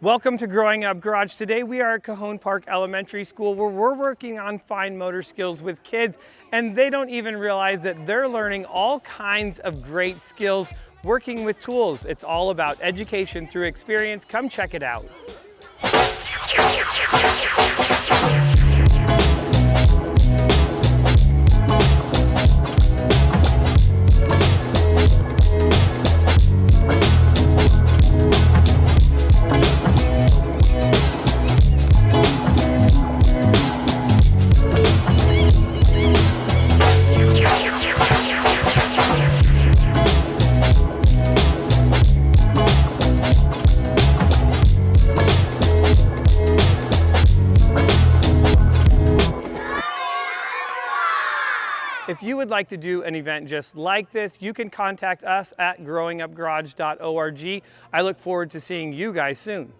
Welcome to Growing Up Garage. Today we are at Cajon Park Elementary School where we're working on fine motor skills with kids, and they don't even realize that they're learning all kinds of great skills working with tools. It's all about education through experience. Come check it out. If you would like to do an event just like this, you can contact us at growingupgarage.org. I look forward to seeing you guys soon.